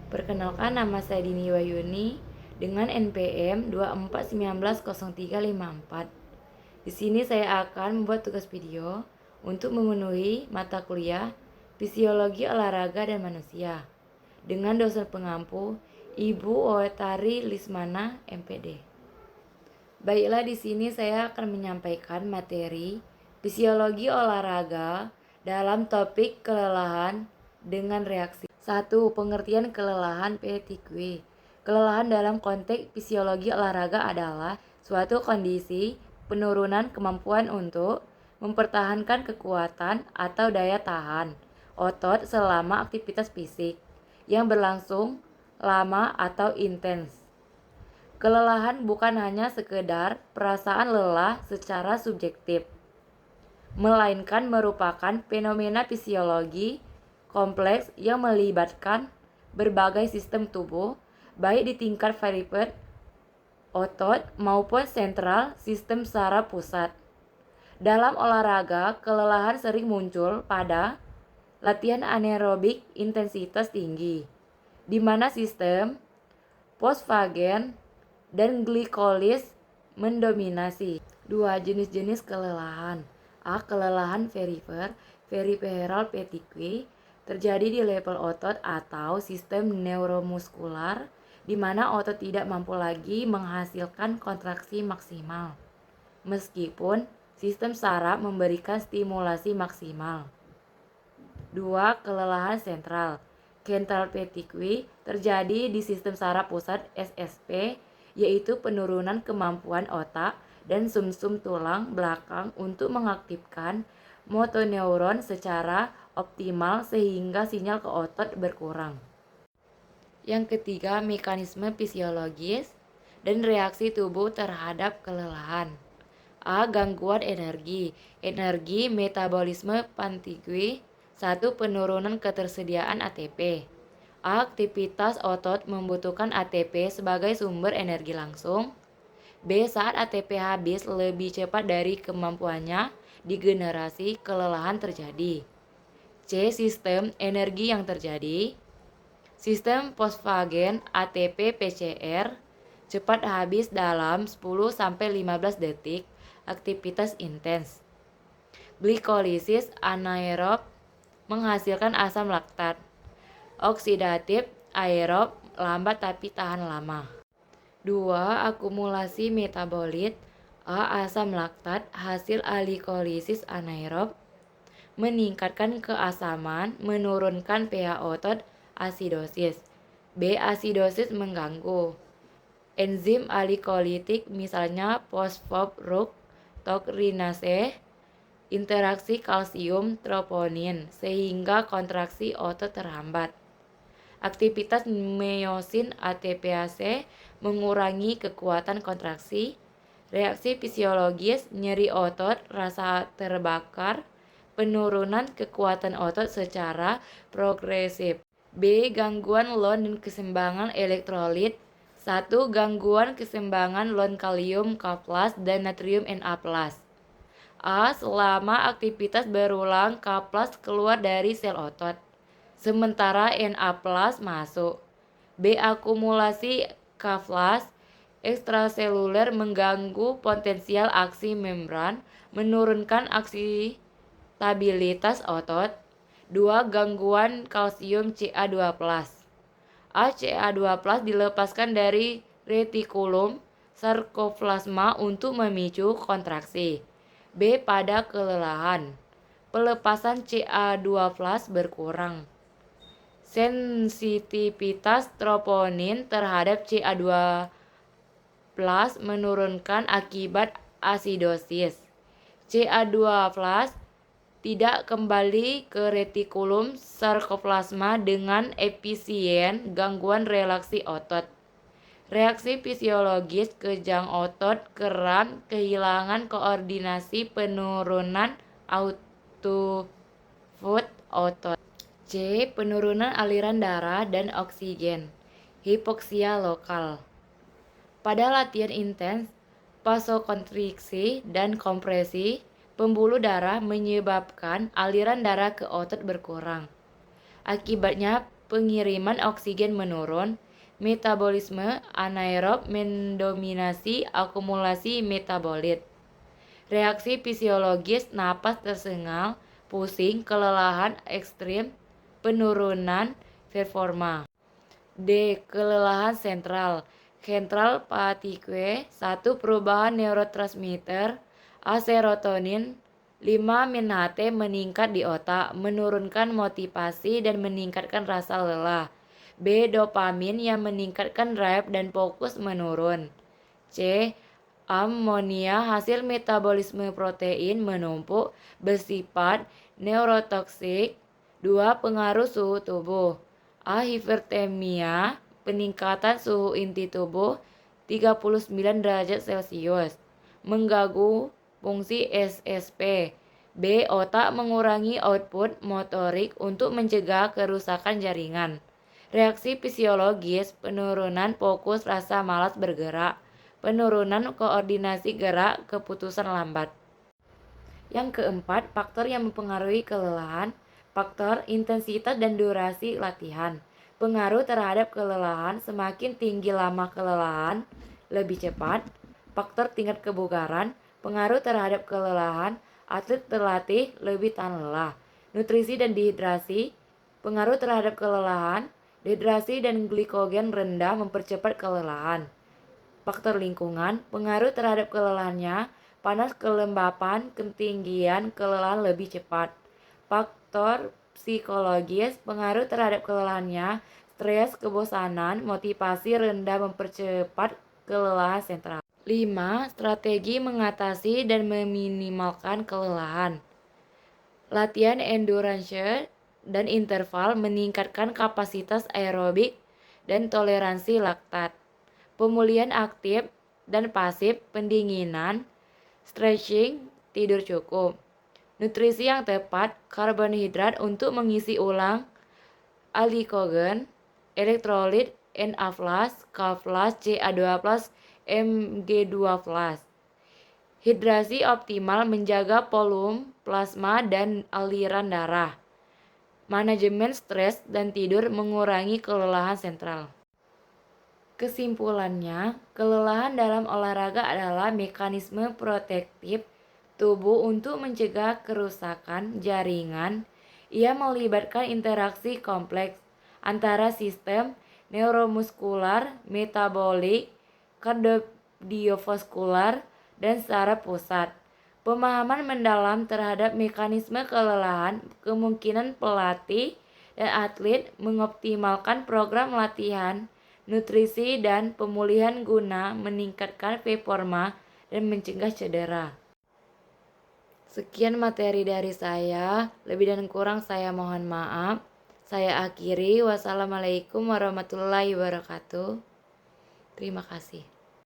Perkenalkan, nama saya Dini Wahyuni dengan NPM 24190354. Di sini saya akan membuat tugas video untuk memenuhi mata kuliah Fisiologi Olahraga dan Manusia dengan dosen pengampu Ibu Owetari Lismana, MPD. Baiklah, di sini saya akan menyampaikan materi fisiologi olahraga dalam topik kelelahan dengan reaksi. 1. Pengertian kelelahan fatigue. Kelelahan dalam konteks fisiologi olahraga adalah suatu kondisi penurunan kemampuan untuk mempertahankan kekuatan atau daya tahan otot selama aktivitas fisik yang berlangsung lama atau intens. Kelelahan bukan hanya sekedar perasaan lelah secara subjektif, melainkan merupakan fenomena fisiologi kompleks yang melibatkan berbagai sistem tubuh, baik di tingkat periferi otot maupun sentral sistem saraf pusat. Dalam olahraga, kelelahan sering muncul pada latihan anaerobik intensitas tinggi, di mana sistem fosfagen dan glikolis mendominasi. 2. Jenis-jenis kelelahan. A. Kelelahan perifer, peripheral fatigue, terjadi di level otot atau sistem neuromuskular, di mana otot tidak mampu lagi menghasilkan kontraksi maksimal, meskipun sistem saraf memberikan stimulasi maksimal. 2. Kelelahan sentral, central fatigue, terjadi di sistem saraf pusat SSP, yaitu penurunan kemampuan otak dan sumsum tulang belakang untuk mengaktifkan motoneuron secara optimal sehingga sinyal ke otot berkurang. Yang ketiga, mekanisme fisiologis dan reaksi tubuh terhadap kelelahan. A. Gangguan energi. Energi metabolisme fatigue. 1. Penurunan ketersediaan ATP. Aktivitas otot membutuhkan ATP sebagai sumber energi langsung. B. Saat ATP habis lebih cepat dari kemampuannya digenerasi, kelelahan terjadi. C. Sistem energi yang terjadi. Sistem fosfagen ATP PCR cepat habis dalam 10-15 detik aktivitas intens. Glikolisis anaerob menghasilkan asam laktat. Oksidatif aerob lambat tapi tahan lama. 2. Akumulasi metabolit. A. Asam laktat hasil glikolisis anaerob meningkatkan keasaman, menurunkan pH otot, asidosis. B. Asidosis mengganggu enzim glikolitik, misalnya fosfofruktokrinase, interaksi kalsium troponin, sehingga kontraksi otot terhambat. Aktivitas miosin ATPase mengurangi kekuatan kontraksi. Reaksi fisiologis, nyeri otot, rasa terbakar, penurunan kekuatan otot secara progresif. B. Gangguan ion dan keseimbangan elektrolit. 1. Gangguan keseimbangan ion kalium K+ dan natrium Na+. A. Selama aktivitas berulang K+ keluar dari sel otot, sementara Na+ masuk. B. Akumulasi K+ ekstraseluler mengganggu potensial aksi membran, menurunkan aksi stabilitas otot. 2. Gangguan kalsium Ca2+. A. Ca2+ dilepaskan dari retikulum sarkoplasma untuk memicu kontraksi. B. Pada kelelahan, pelepasan Ca2+ berkurang. Sensitivitas troponin terhadap Ca2+ menurunkan akibat asidosis. Ca2+ tidak kembali ke retikulum sarkoplasma dengan efisien, gangguan relaksi otot. Reaksi fisiologis, kejang otot, kram, kehilangan koordinasi, penurunan output otot. C. Penurunan aliran darah dan oksigen, hipoksia lokal. Pada latihan intens, vasokonstriksi dan kompresi pembuluh darah menyebabkan aliran darah ke otot berkurang. Akibatnya pengiriman oksigen menurun, metabolisme anaerob mendominasi akumulasi metabolit. Reaksi fisiologis napas tersengal, pusing, kelelahan ekstrim, penurunan performa. D. Kelelahan sentral. Central fatigue. 1. Perubahan neurotransmitter A. Serotonin 5. Minate meningkat di otak, menurunkan motivasi dan meningkatkan rasa lelah. B. Dopamin yang meningkatkan drive dan fokus menurun. C. Amonia hasil metabolisme protein menumpuk bersifat neurotoksik. 2. Pengaruh suhu tubuh. A. Hipertermia peningkatan suhu inti tubuh 39 derajat Celcius, mengganggu fungsi SSP. B. Otak mengurangi output motorik untuk mencegah kerusakan jaringan. Reaksi fisiologis, penurunan fokus, rasa malas bergerak, penurunan koordinasi gerak, keputusan lambat. Yang keempat, faktor yang mempengaruhi kelelahan, faktor intensitas dan durasi latihan. Pengaruh terhadap kelelahan, semakin tinggi lama kelelahan, lebih cepat. Faktor tingkat kebugaran, pengaruh terhadap kelelahan, atlet terlatih lebih tahan lelah. Nutrisi dan dehidrasi, pengaruh terhadap kelelahan, dehidrasi dan glikogen rendah mempercepat kelelahan. Faktor lingkungan, pengaruh terhadap kelelahannya, panas, kelembapan, ketinggian, kelelahan lebih cepat. Faktor psikologis, pengaruh terhadap kelelahannya, stres, kebosanan, motivasi rendah mempercepat kelelahan sentral. 5. Strategi mengatasi dan meminimalkan kelelahan. Latihan endurance dan interval meningkatkan kapasitas aerobik dan toleransi laktat. Pemulihan aktif dan pasif, pendinginan, stretching, tidur cukup. Nutrisi yang tepat, karbohidrat untuk mengisi ulang, glikogen, elektrolit, Na+, K+, Ca2+, Mg2+. Hidrasi optimal menjaga volume plasma dan aliran darah. Manajemen stres dan tidur mengurangi kelelahan sentral. Kesimpulannya, kelelahan dalam olahraga adalah mekanisme protektif tubuh untuk mencegah kerusakan jaringan. Ia melibatkan interaksi kompleks antara sistem neuromuskular, metabolik, kardiovaskular, dan saraf pusat. Pemahaman mendalam terhadap mekanisme kelelahan, kemungkinan pelatih dan atlet mengoptimalkan program latihan, nutrisi, dan pemulihan guna meningkatkan performa dan mencegah cedera. Sekian materi dari saya, lebih dan kurang saya mohon maaf. Saya akhiri, wassalamualaikum warahmatullahi wabarakatuh. Terima kasih.